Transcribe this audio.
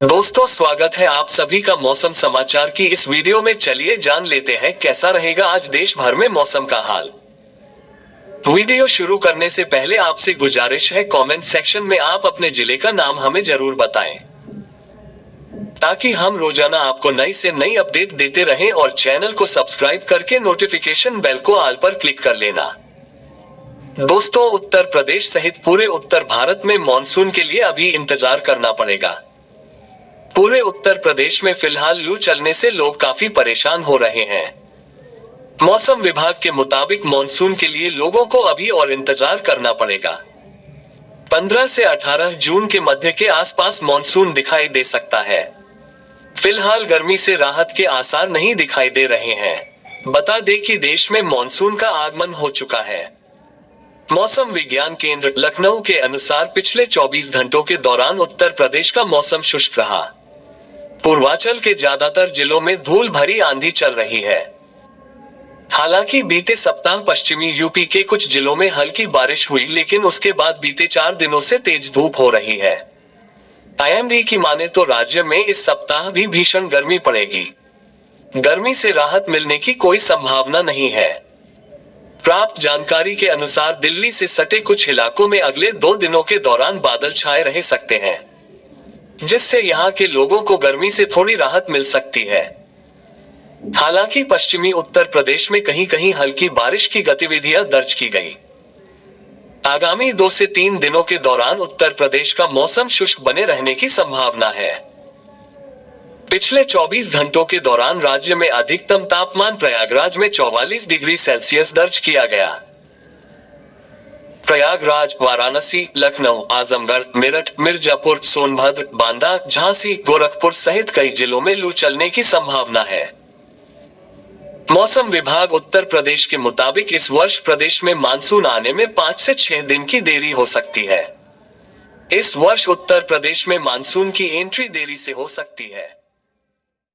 दोस्तों, स्वागत है आप सभी का मौसम समाचार की इस वीडियो में। चलिए जान लेते हैं कैसा रहेगा आज देश भर में मौसम का हाल। वीडियो शुरू करने से पहले आपसे गुजारिश है, कमेंट सेक्शन में आप अपने जिले का नाम हमें जरूर बताएं, ताकि हम रोजाना आपको नई से नई अपडेट देते रहें। और चैनल को सब्सक्राइब करके नोटिफिकेशन बेल को ऑल पर क्लिक कर लेना। दोस्तों, उत्तर प्रदेश सहित पूरे उत्तर भारत में मॉनसून के लिए अभी इंतजार करना पड़ेगा। पूरे उत्तर प्रदेश में फिलहाल लू चलने से लोग काफी परेशान हो रहे हैं। मौसम विभाग के मुताबिक मॉनसून के लिए लोगों को अभी और इंतजार करना पड़ेगा। 15 से 18 जून के मध्य के आसपास मॉनसून दिखाई दे सकता है। फिलहाल गर्मी से राहत के आसार नहीं दिखाई दे रहे हैं। बता दें कि देश में मॉनसून का आगमन हो चुका है। मौसम विज्ञान केंद्र लखनऊ के अनुसार पिछले 24 घंटों के दौरान उत्तर प्रदेश का मौसम शुष्क रहा। पूर्वांचल के ज्यादातर जिलों में धूल भरी आंधी चल रही है। हालांकि बीते सप्ताह पश्चिमी यूपी के कुछ जिलों में हल्की बारिश हुई, लेकिन उसके बाद बीते 4 दिनों से तेज धूप हो रही है। आईएमडी की माने तो राज्य में इस सप्ताह भी भीषण गर्मी पड़ेगी। गर्मी से राहत मिलने की कोई संभावना नहीं है। प्राप्त जानकारी के अनुसार दिल्ली से सटे कुछ इलाकों में अगले 2 दिनों के दौरान बादल छाए रह सकते हैं, जिससे यहां के लोगों को गर्मी से थोड़ी राहत मिल सकती है। हालांकि पश्चिमी उत्तर प्रदेश में कहीं कहीं हल्की बारिश की गतिविधियां दर्ज की गई। आगामी 2 से 3 दिनों के दौरान उत्तर प्रदेश का मौसम शुष्क बने रहने की संभावना है। पिछले 24 घंटों के दौरान राज्य में अधिकतम तापमान प्रयागराज में 44 डिग्री सेल्सियस दर्ज किया गया। प्रयागराज, वाराणसी, लखनऊ, आजमगढ़, मेरठ, मिर्जापुर, सोनभद्र, बांदा, झांसी, गोरखपुर सहित कई जिलों में लू चलने की संभावना है। मौसम विभाग उत्तर प्रदेश के मुताबिक इस वर्ष प्रदेश में मानसून आने में 5 से 6 दिन की देरी हो सकती है। इस वर्ष उत्तर प्रदेश में मानसून की एंट्री देरी से हो सकती है।